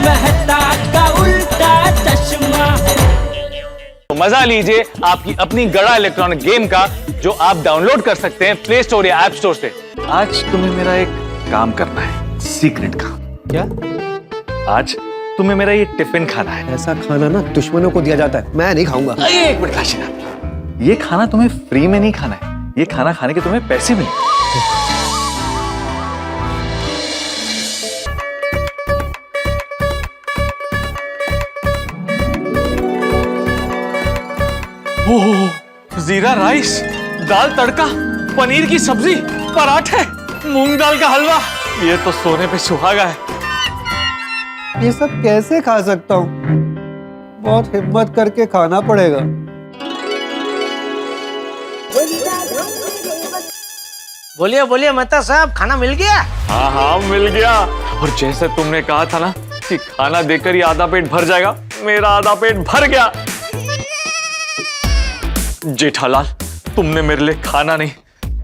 मेहता का उल्टा चश्मा। मजा लीजिए आपकी अपनी गड़ा इलेक्ट्रॉनिक गेम का, जो आप डाउनलोड कर सकते हैं प्ले स्टोर या ऐप स्टोर से। आज तुम्हें मेरा एक काम करना है, सीक्रेट काम। क्या? आज तुम्हें मेरा ये टिफिन खाना है। ऐसा खाना ना दुश्मनों को दिया जाता है, मैं नहीं खाऊंगा। एक मिनट काशीनाथ, ये खाना तुम्हें फ्री में नहीं खाना है, ये खाना खाने के तुम्हें पैसे मिले। ओह, जीरा राइस, दाल तड़का, पनीर की सब्जी, पराठे, मूंग दाल का हलवा, ये तो सोने पे सुहागा है। ये सब कैसे खा सकता हूँ? बहुत हिम्मत करके खाना पड़ेगा। बोलिए बोलिए मेहता साहब, खाना मिल गया? हाँ हाँ मिल गया। और जैसे तुमने कहा था ना कि खाना देकर ही आधा पेट भर जाएगा, मेरा आधा पेट भर गया। जेठालाल, तुमने मेरे लिए खाना नहीं,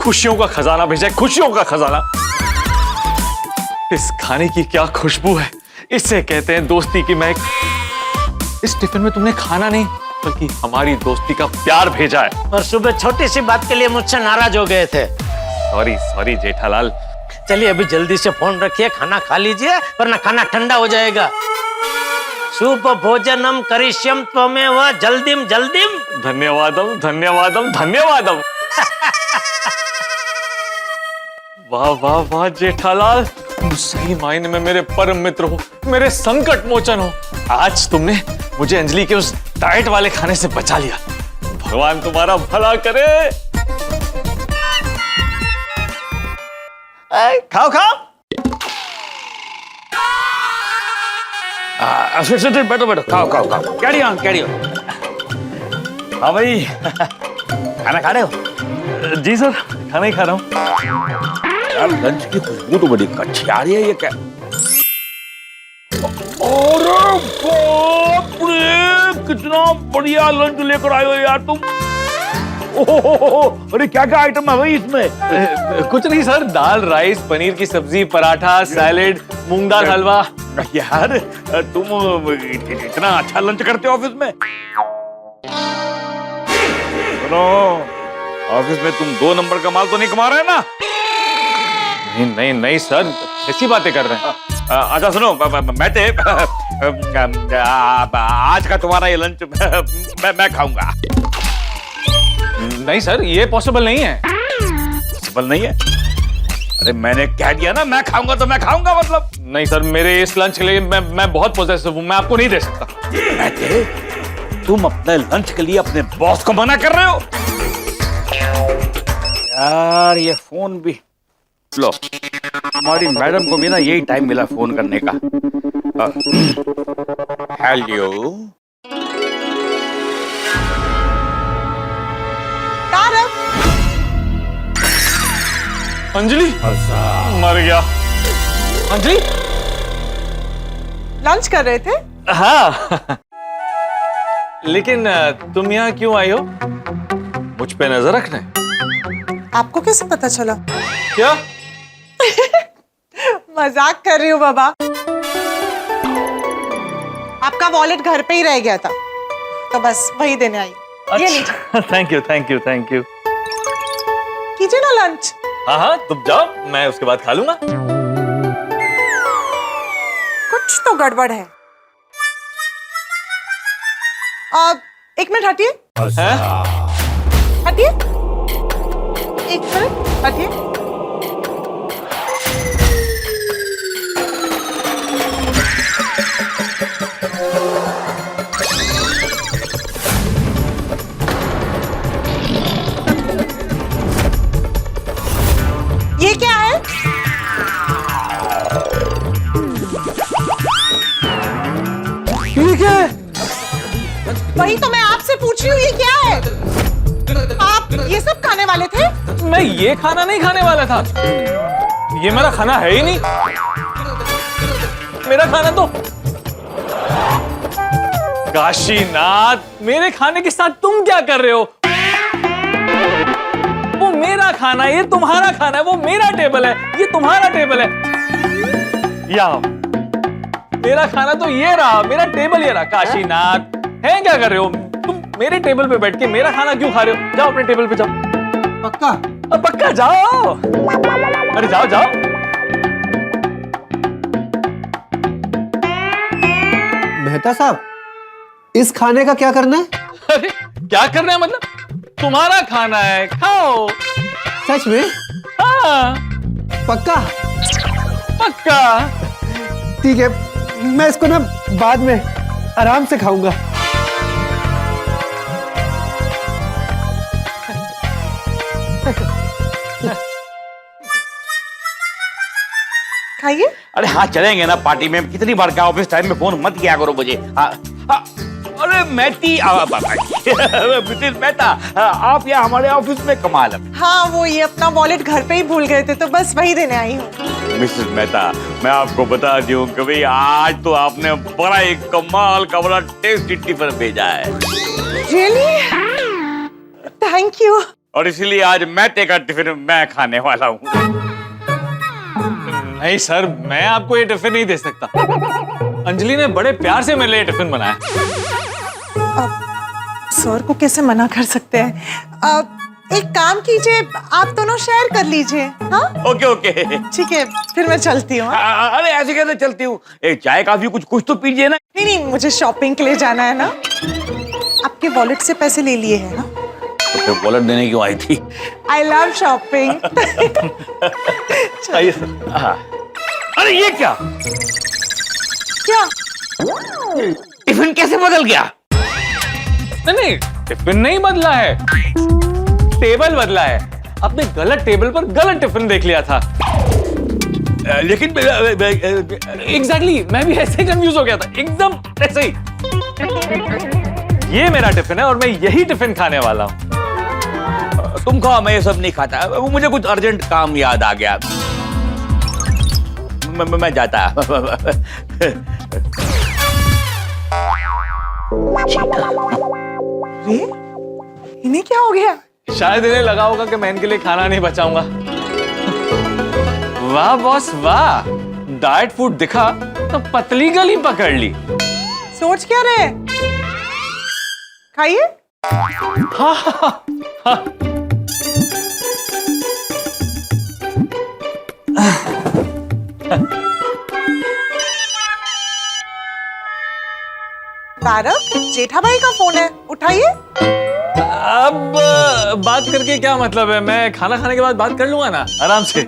खुशियों का खजाना भेजा है, खुशियों का खजाना। इस खाने की क्या खुशबू है, इससे कहते हैं दोस्ती की महक। इस टिफिन में तुमने खाना नहीं बल्कि हमारी दोस्ती का प्यार भेजा है। और सुबह छोटी सी बात के लिए मुझसे नाराज हो गए थे। Sorry sorry Jethalal. चलिए अभी जल्दी से फोन रखिए, खाना खा लीजिए वरना खाना ठंडा हो जाएगा। शुभ भोजनम करिष्यम त्वमेव जल्दीम जल्दीम। धन्यवादम धन्यवादम धन्यवादम। वाह वाह वाह जेठालाल, तुम सही मायने में मेरे परम मित्र हो, मेरे संकट मोचन हो। आज तुमने मुझे अंजलि के उस डाइट वाले खाने से बचा लिया। भगवान तुम्हारा भला करे। खाओ खाओ। बैठो बैठो, खाओ खाओ खाओ, कैरी ऑन कैरी ऑन। हाँ भाई, खाना खा रहे हो? जी सर, खाना ही खा रहा हूँ। यार लंच की खुशबू तो बड़ी अच्छी आ रही है, ये क्या? अरे बाप रे, कितना बढ़िया लंच लेकर आए हो यार तुम। ओहो, अरे क्या क्या आइटम है भाई इसमें? कुछ नहीं सर, दाल राइस, पनीर की सब्जी, पराठा, सैलेड, मूंग दाल हलवा। यार तुम इतना अच्छा लंच करते हो ऑफिस में? सुनो, ऑफिस में तुम 2 नंबर का माल तो नहीं कमा रहे ना? नहीं नहीं नहीं सर, ऐसी बातें कर रहे हैं। अच्छा सुनो, मैं आज का तुम्हारा ये लंच मैं खाऊंगा। नहीं सर, ये पॉसिबल नहीं है। पॉसिबल नहीं है? अरे मैंने कह दिया ना, मैं खाऊंगा तो मैं खाऊंगा मतलब। नहीं सर, मेरे इस लंच के लिए मैं बहुत पॉजिटिव हूँ, मैं आपको नहीं दे सकता। कहते तुम अपने लंच के लिए अपने बॉस को मना कर रहे हो? यार ये फोन भी लो, हमारी मैडम को भी ना यही टाइम मिला फोन करने का। हेलो अंजलि, मर गया। अंजलि, लंच कर रहे थे? हाँ। लेकिन तुम यहाँ क्यों आई हो? मुझ पे नजर रखने? आपको कैसे पता चला? क्या? मजाक कर रही हूँ बाबा। आपका वॉलेट घर पे ही रह गया था, तो बस वही देने आई। ये लीजिए। Thank you thank you thank you. कीजिए ना लंच। हाँ हाँ तुम जाओ, मैं उसके बाद खा लूंगा। कुछ तो गड़बड़ है। एक मिनट हटिए। हटिए, एक मिनट हटिए। ये क्या है? ये क्या है? वही तो मैं आपसे पूछ रही हूँ, ये क्या है? आप ये सब खाने वाले थे? मैं ये खाना नहीं खाने वाला था, ये मेरा खाना है ही नहीं। मेरा खाना तो काशीनाथ, मेरे खाने के साथ तुम क्या कर रहे हो? वो मेरा खाना है, ये तुम्हारा खाना है। वो मेरा टेबल है, ये तुम्हारा टेबल है। या मेरा खाना तो ये रहा, मेरा टेबल ये रहा। काशीनाथ, है क्या कर रहे हो तुम? मेरे टेबल पे बैठ के मेरा खाना क्यों खा रहे हो? जाओ अपने टेबल पे जाओ। पक्का? अब पक्का जाओ। अरे जाओ जाओ। मेहता साहब, इस खाने का क्या करना है? अरे क्या करना है मतलब? तुम्हारा खाना है, खाओ। सच में? हाँ पक्का? पक्का। ठीक है, मैं इसको ना बाद में आराम से खाऊंगा। खाइए। अरे हाँ चलेंगे ना पार्टी में, कितनी बार क्या ऑफिस टाइम में फोन मत किया करो मुझे। हाँ, हाँ, अरे मिसेस मेहता, आप यहाँ हमारे ऑफिस में कमाल है। हाँ, वो ये अपना वॉलेट घर पे ही भूल गए थे, तो बस वही देने आई हूँ। मिसेस मेहता, मैं आपको बता दूं कि भाई आज तो आपने बड़ा एक कमाल का बड़ा टेस्टी टिफिन भेजा है। रियली? Thank you. और इसीलिए आज मैटे का टिफिन मैं खाने वाला हूँ। नहीं सर, मैं आपको ये टिफिन नहीं दे सकता। अंजलि ने बड़े प्यार से मेरे लिए टिफिन बनाया। सर को कैसे मना कर सकते हैं? एक काम कीजिए, आप दोनों शेयर कर लीजिए। हाँ ओके ओके, ठीक है, फिर मैं चलती हूँ। अरे ऐसे कैसे चलती हूँ? एक चाय काफी कुछ तो पीजिए ना। नहीं नहीं, मुझे शॉपिंग के लिए जाना है ना। आपके वॉलेट से पैसे ले लिए हैं ना? तो फिर वॉलेट देने क्यों आई थी? I love shopping. आइए सर। हाँ। अरे ये क्या? क्या? टिफिन कैसे बदल गया? नहीं, टिफिन नहीं बदला है, टेबल बदला है। आपने गलत टेबल पर गलत टिफिन देख लिया था। लेकिन एग्जैक्टली, मैं भी ऐसे कंफ्यूज हो गया था, एकदम ऐसे ही। ये मेरा टिफिन है और मैं यही टिफिन खाने वाला हूँ। तुम खाओ, मैं ये सब नहीं खाता। मुझे कुछ अर्जेंट काम याद आ गया। मैं जाता। रे, इन्हें क्या हो गया? शायद इन्हें लगा होगा कि मैं इनके लिए खाना नहीं बचाऊंगा। वाह बॉस वाह, डाइट फूड दिखा तो पतली गली पकड़ ली। सोच क्या रहे? खाइए। हाँ हाँ हाँ। तारक, जेठा भाई का फोन है, उठाइए। अब बात करके क्या मतलब है? मैं खाना खाने के बाद बात कर लूंगा ना, आराम से।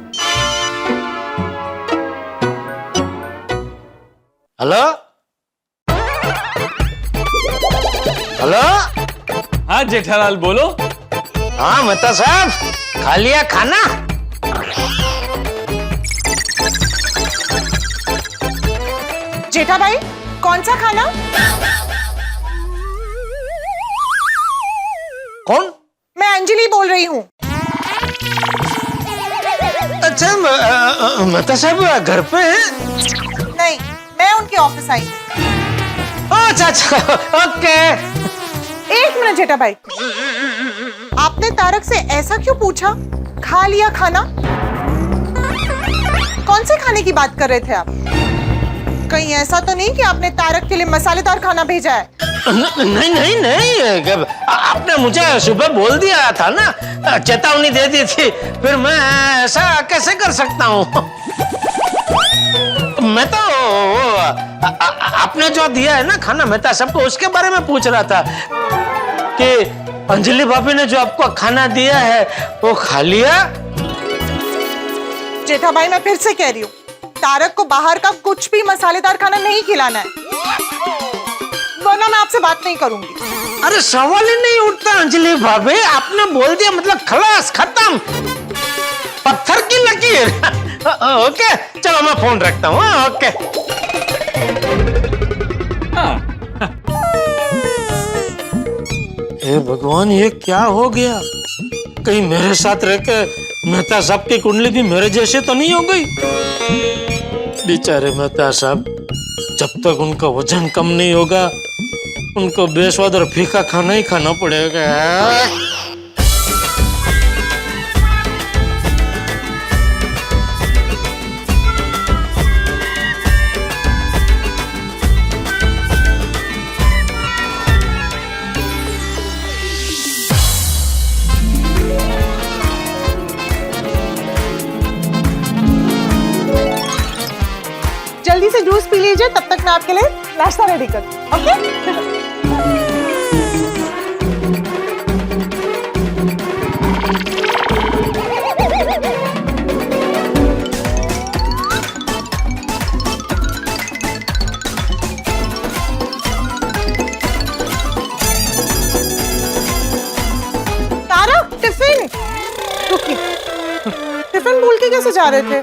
Hello hello. हाँ जेठालाल बोलो। हाँ मेहता साहब, खा लिया खाना? जेठा भाई, कौन सा खाना? कौन? मैं अंजलि बोल रही हूँ। अच्छा मेहता साहब घर पे हैं? नहीं, मैं उनके ऑफिस आई। अच्छा अच्छा, ओके। एक मिनट जेठा भाई, आपने तारक से ऐसा क्यों पूछा? खा लिया खाना? कौन से खाने की बात कर रहे थे आप? कहीं ऐसा तो नहीं कि आपने तारक के लिए मसालेदार खाना भेजा है? नहीं नहीं नहीं, आपने मुझे सुबह बोल दिया था ना, चेतावनी दे दी थी, फिर मैं ऐसा कैसे कर सकता हूँ? मैं तो आपने जो दिया है ना खाना मेहता सबको, उसके बारे में पूछ रहा था कि अंजलि भाभी ने जो आपको खाना दिया है वो खा लिया? जेठा भाई, मैं फिर से कह रही हूँ, तारक को बाहर का कुछ भी मसालेदार खाना नहीं खिलाना है, वरना मैं आपसे बात नहीं करूंगी। अरे सवाल ही नहीं उठता अंजलि भाभी, आपने बोल दिया मतलब खलास, खत्म, पत्थर की लकीर। ओके चलो मैं फोन रखता हूँ। ओके। हे भगवान, ये क्या हो गया? कहीं मेरे साथ रहकर मेहता साहब की कुंडली भी मेरे जैसे तो नहीं हो गई? बेचारे मेहता साहब, जब तक उनका वजन कम नहीं होगा उनको बेस्वाद और फीका खाना ही खाना पड़ेगा। जूस पी लीजिए, तब तक मैं आपके लिए नाश्ता रेडी कर दूं, ओके? तारक, टिफिन। रुकिए, टिफिन भूल के कैसे जा रहे थे?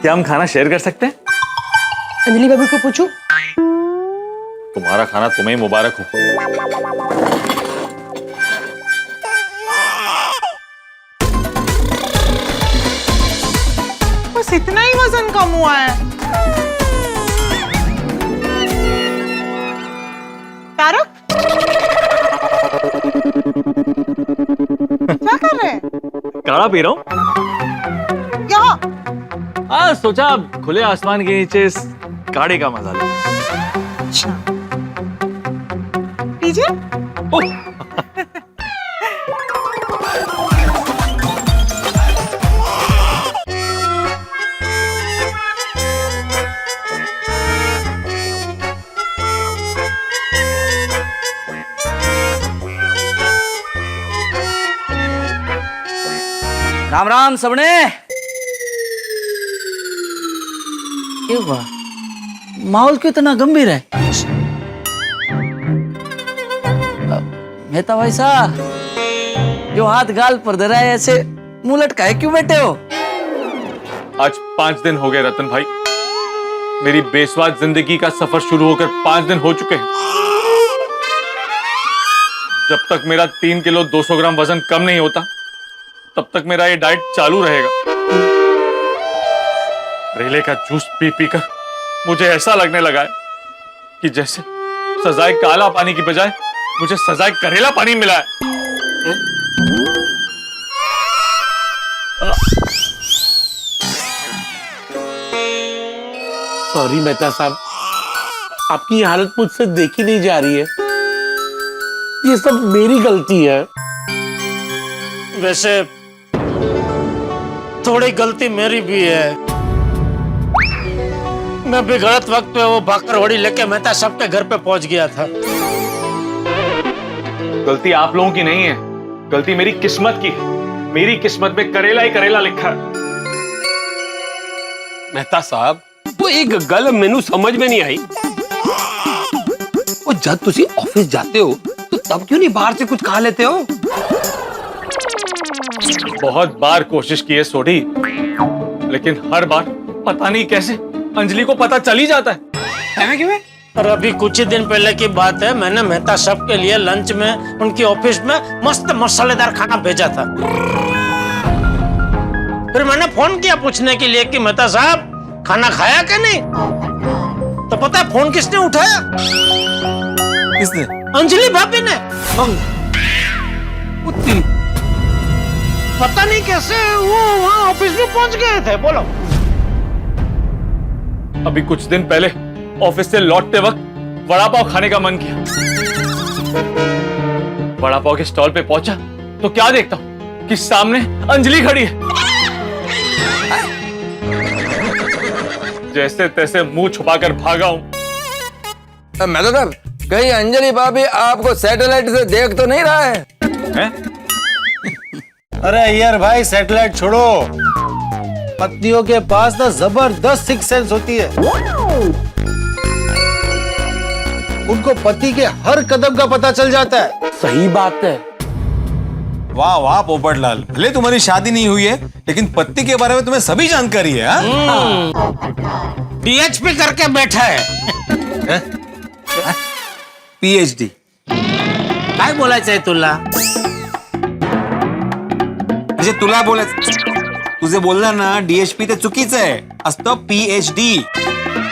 क्या हम खाना शेयर कर सकते हैं? अंजलि भाभी को पूछूं? तुम्हारा खाना तुम्हें ही मुबारक हो। बस इतना ही वजन कम हुआ है। तारक, क्या कर रहे हैं? काढ़ा पी रहा हूँ। यहाँ सोचा खुले आसमान के नीचे इस काढ़े का मजा लो। लीजिए। राम राम सबने। क्यों हुआ? माहौल क्यों इतना गंभीर है? मेहता भाई साहब, जो हाथ गाल पर धरा है ऐसे मुंह लटकाए क्यों बैठे हो? आज 5 दिन हो गए रतन भाई। मेरी बेस्वाद जिंदगी का सफर शुरू होकर 5 दिन हो चुके हैं। जब तक मेरा 3 किलो 200 ग्राम वजन कम नहीं होता, तब तक मेरा ये डाइट चालू रहेगा। रेले का जूस पी पी कर मुझे ऐसा लगने लगा है कि जैसे सजाए काला पानी की बजाय मुझे सजाए करेला पानी मिला है। सॉरी मेहता साहब, आपकी हालत मुझसे देखी नहीं जा रही है। ये सब मेरी गलती है। वैसे थोड़ी गलती मेरी भी है। मैं भी गलत वक्त पे वो भाकर होड़ी लेके मेहता साहब के घर पे पहुंच गया था। गलती आप लोगों की नहीं है, गलती मेरी किस्मत की है। मेरी किस्मत में करेला ही करेला लिखा है। मेहता साहब, वो एक गल मैनू समझ में नहीं आई। वो जब तुसी ऑफिस जाते हो तो तब क्यों नहीं बाहर से कुछ खा लेते हो? बहुत बार कोशिश की है सोढ़ी, लेकिन हर बार पता नहीं कैसे अंजलि को पता चल ही जाता है। क्यों? और अभी कुछ ही दिन पहले की बात है, मैंने मेहता साहब के लिए लंच में उनकी ऑफिस में मस्त मसालेदार खाना भेजा था। फिर मैंने फोन किया पूछने के लिए कि मेहता साहब खाना खाया क्या नहीं? तो पता है फोन किसने उठाया? किसने? अंजलि भाभी ने। पता नहीं कैसे वो वहाँ ऑफिस में पहुंच गए थे। बोलो। अभी कुछ दिन पहले ऑफिस से लौटते वक्त वड़ा पाव खाने का मन किया। वड़ा पाव के स्टॉल पे पहुंचा तो क्या देखता हूं कि सामने अंजलि खड़ी है। जैसे तैसे मुंह छुपाकर भागा हूं। मैं तो कहीं अंजलि भाभी आपको सैटेलाइट से देख तो नहीं रहा है? अरे यार भाई, सैटेलाइट छोड़ो। पत्नियों के पास ना जबरदस्त सिक्स सेंस होती है। उनको पति के हर कदम का पता चल जाता है। सही बात है। वाह वाह पोपटलाल, भले तुम्हारी शादी नहीं हुई है लेकिन पति के बारे में तुम्हें सभी जानकारी है। पीएचडी करके बैठा है। पीएचडी? काय बोलायचंय तुला? म्हणजे तुला बोलायचं, तुझे बोलला ना डीएचपी ते चुकीचं आहे, असतं पीएचडी.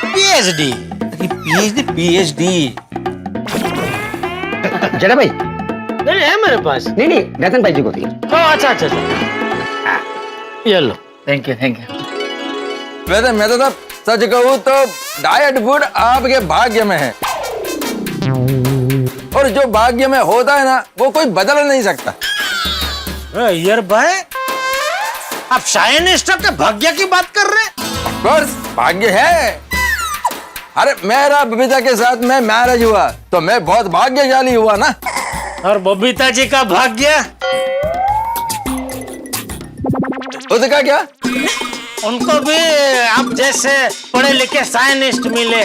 पीएचडी? पीएचडी. जरा भाई नहीं है मेरे पास. नहीं नहीं रतन भाई जी को दी. ओ अच्छा अच्छा अच्छा. ये लो. Thank you thank you. वैसे मैं तो सच कहूँ तो डाइट फूड आपके भाग्य में है, और जो भाग्य में होता है ना वो कोई बदल नहीं सकता। यार भाई, आप साइंटिस्ट के भाग्य की बात कर रहे हैं? बस भाग्य है। अरे मेरा बबीता के साथ में मैरिज हुआ तो मैं बहुत भाग्यशाली हुआ ना। और बबीता जी का भाग्य? उसका क्या? उनको भी आप जैसे पढ़े लिखे साइंटिस्ट मिले।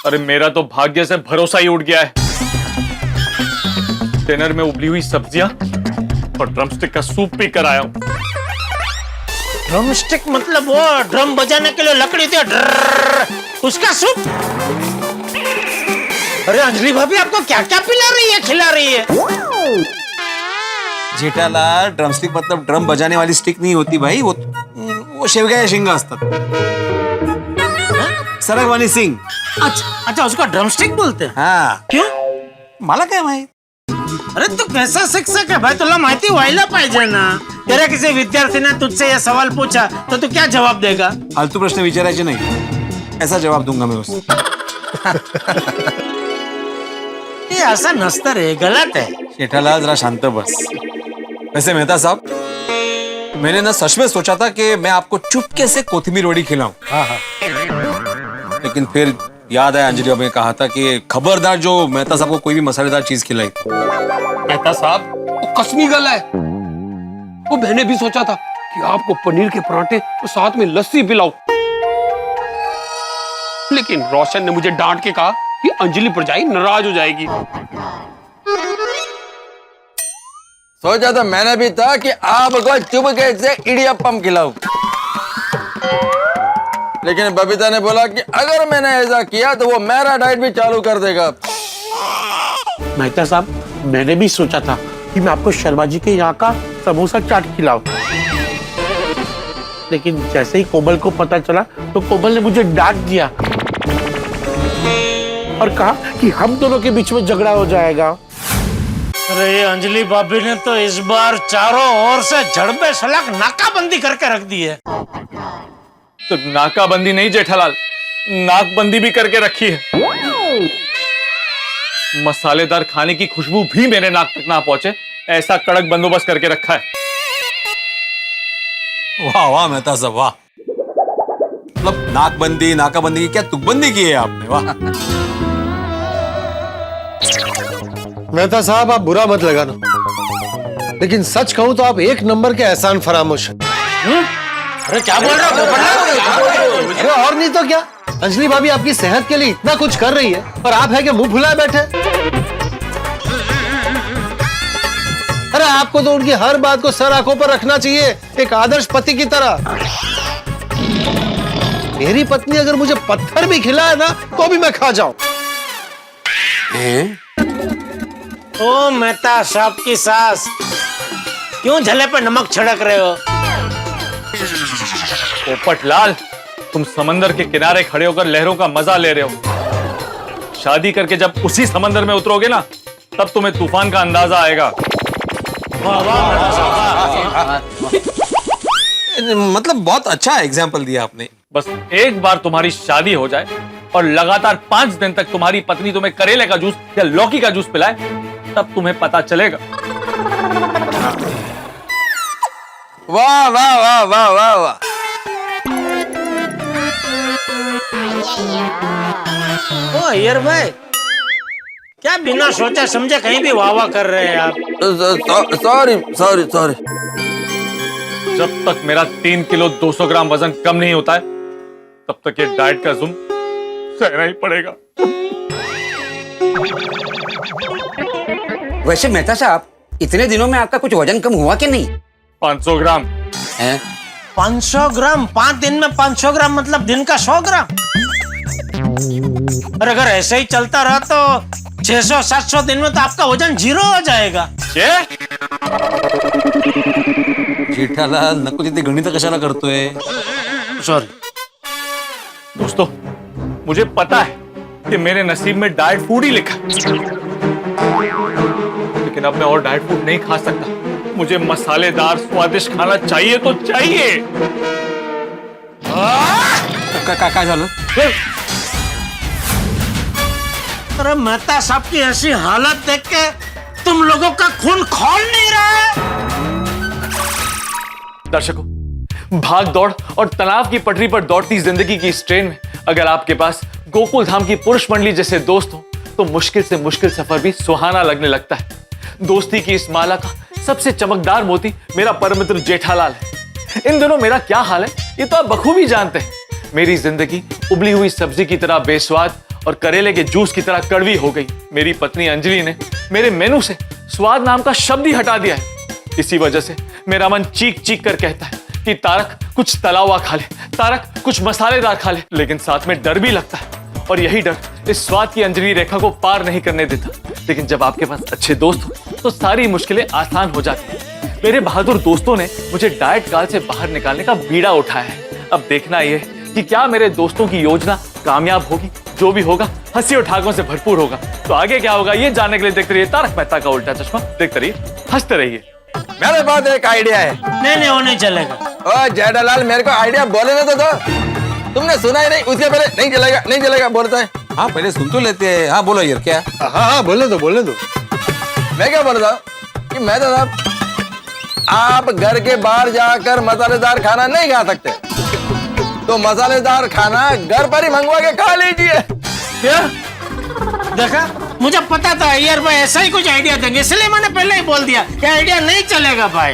अरे मेरा तो भाग्य से भरोसा ही उठ गया है। डिनर में उबली हुई सब्जियां और ड्रमस्टिक का सूप पी कर आया हूं। ड्रमस्टिक मतलब वो ड्रम बजाने के लिए लकड़ी थी, उसका सूप? अरे अंजलि भाभी, आपको क्या क्या पिला रही है, खिला रही है? जेठालाल, ड्रमस्टिक मतलब ड्रम बजाने वाली स्टिक नहीं होती भाई, वो शेवगा या शिंगा असतात. सरगवानी सिंग. अच्छा अच्छा, उसका ड्रमस्टिक बोलते हैं? हाँ. क्यों? मला काय माहित. अरे तू कैसा शिक्षक है भाई, तुला माहिती व्हायला पाहिजे ना. तेरा किसी विद्यार्थी ने तुझसे यह सवाल पूछा तो तू क्या जवाब देगा? फालतू प्रश्न विचारायचे नहीं, ऐसा जवाब दूंगा मैं उसे. ये ऐसा नसतं रे, गलत है. जेठालाल जरा शांत बस. वैसे मेहता साहब, मैंने ना सच में सोचा था कि मैं आपको चुपके से कोथिमीर वड़ी खिलाऊं. लेकिन फिर याद आया अंजलि ने कहा था कि खबरदार जो मेहता साहब को कोई भी मसालेदार चीज खिलाई. मेहता साहब वो कसमी गला है. वो मैंने भी सोचा था कि आपको पनीर के पराठे और साथ में लस्सी पिलाऊं, लेकिन रोशन ने मुझे डांट के कहा कि अंजलि परजाई नाराज हो जाएगी. सोचा तो मैंने भी था कि आपको चुपके से इडियप्पम खिलाऊं, लेकिन बबीता ने बोला कि अगर मैंने ऐसा किया तो वो मेरा डाइट भी चालू कर देगा. मेहता साहब, मैंने भी सोचा था कि मैं आपको शर्मा जी के यहाँ का समोसा चाट खिलाऊं, लेकिन जैसे ही कोमल को पता चला तो कोमल ने मुझे डांट दिया और कहा कि हम दोनों के बीच में झगड़ा हो जाएगा. अरे अंजलि भाभी ने तो इस बार चारों ओर से जड़बे सलाख नाकाबंदी करके रख दी है. तो नाकाबंदी नहीं जेठालाल, नाकबंदी भी करके रखी है. मसालेदार खाने की खुशबू भी मेरे नाक तक ना पहुंचे, ऐसा कड़क बंदोबस्त करके रखा है. वाह वाह मेहता साहब वाह. मतलब नाकबंदी नाकाबंदी की क्या तुकबंदी की है आपने. वाह. मेहता साहब, आप बुरा मत लगाना, लेकिन सच कहूं तो आप एक नंबर के एहसान फरामोश हैं. अरे क्या बोल रहा हो? अरे और नहीं तो क्या, अंजलि भाभी आपकी सेहत के लिए इतना कुछ कर रही है और आप है कि मुंह फुलाए बैठे. अरे आपको तो उनकी हर बात को सर आंखों पर रखना चाहिए, एक आदर्श पति की तरह. मेरी पत्नी अगर मुझे पत्थर भी खिलाए ना तो भी मैं खा जाऊं. ओ मेहता साहब की सास, क्यों झले पे नमक छिड़क रहे हो? पोपटलाल, तुम समंदर के किनारे खड़े होकर लहरों का मजा ले रहे हो. शादी करके जब उसी समंदर में उतरोगे ना, तब तुम्हें तूफान का अंदाजा आएगा. मतलब बहुत अच्छा एग्जाम्पल दिया आपने. बस एक बार तुम्हारी शादी हो जाए और लगातार 5 दिन तक तुम्हारी पत्नी तुम्हें करेले का जूस या लौकी का जूस पिलाए, तब तुम्हें पता चलेगा. वाह वाह वाह वाह वाह वाह. ओ यार भाई, क्या बिना सोचा समझे कहीं भी वाह वाह कर रहे हैं आप? Sorry sorry sorry. जब तक मेरा 3 किलो 200 ग्राम वजन कम नहीं होता है, तब तक ये डाइट का जुल्म सहना ही पड़ेगा. वैसे मेहता साहब, इतने दिनों में आपका कुछ वजन कम हुआ कि नहीं? 500 ग्राम. हैं? 500 ग्राम? 5 दिन में 500 ग्राम मतलब दिन का 100 ग्राम? और अगर ऐसे ही चलता रहा तो 600-700 दिन में तो आपका वजन 0 हो जाएगा। जेठालाल नको तिथे गणित कशाला करतोय? सॉरी दोस्तों, मुझे पता है कि मेरे नसीब में डाइट फूड ही लिखा है। लेकिन अब मैं और डाइट फूड नहीं खा सकता। मुझे मसालेदार स्वादिष्ट खाना चाहिए तो चाहिए। काय झालं? अरे मेहता साहब की ऐसी हालत देख के तुम लोगों का खून खौल नहीं रहा है। दर्शकों, भाग दौड़ और तनाव की पटरी पर दौड़ती जिंदगी की इस ट्रेन में अगर आपके पास गोकुल धाम की पुरुष मंडली जैसे दोस्त हो तो मुश्किल से मुश्किल सफर भी सुहाना लगने लगता है। दोस्ती की इस माला का सबसे चमकदार मोती मेरा परम मित्र जेठालाल है। इन दिनों मेरा क्या हाल है ये तो आप बखूबी जानते हैं। मेरी जिंदगी उबली हुई सब्जी की तरह बेस्वाद और करेले के जूस की तरह कड़वी हो गई। मेरी पत्नी अंजलि ने मेरे मेनू से स्वाद नाम का शब्द ही हटा दिया है। इसी वजह से मेरा मन चीख चीख कर कहता है कि तारक कुछ तला हुआ खा ले, तारक कुछ मसालेदार खा ले। लेकिन साथ में डर भी लगता है और यही डर इस स्वाद की अंजलि रेखा को पार नहीं करने देता। लेकिन जब आपके पास अच्छे दोस्त हो तो सारी मुश्किलें आसान हो जाती हैं। मेरे बहादुर दोस्तों ने मुझे डाइट काल से बाहर निकालने का बीड़ा उठाया है। अब देखना यह कि क्या मेरे दोस्तों की योजना कामयाब होगी। जो भी होगा हंसी और ठाकों से भरपूर होगा। तो आगे क्या होगा ये जानने के लिए देखते रहिए तारक मेहता का उल्टा चश्मा। देखते रहिए, हंसते रहिए। मेरे पास एक आइडिया है। नहीं वो नहीं चलेगा। ओ जेठालाल, मेरे को आइडिया बोलने तो दो। तुमने सुना ही नहीं, उसके पहले नहीं चलेगा नहीं चलेगा बोलता है। हाँ पहले सुन तो लेते हैं। हाँ बोलो यार, क्या? हाँ बोलने दो बोलने दो। मैं क्या बोल रहा हूँ कि मैं तो साहब आप घर के बाहर जाकर मसालेदार खाना नहीं खा सकते, तो मसालेदार खाना घर पर ही मंगवा के खा लीजिए। क्या देखा, मुझे पता था यार भाई ऐसा ही कुछ आइडिया देंगे, इसलिए मैंने पहले ही बोल दिया कि आइडिया नहीं चलेगा भाई।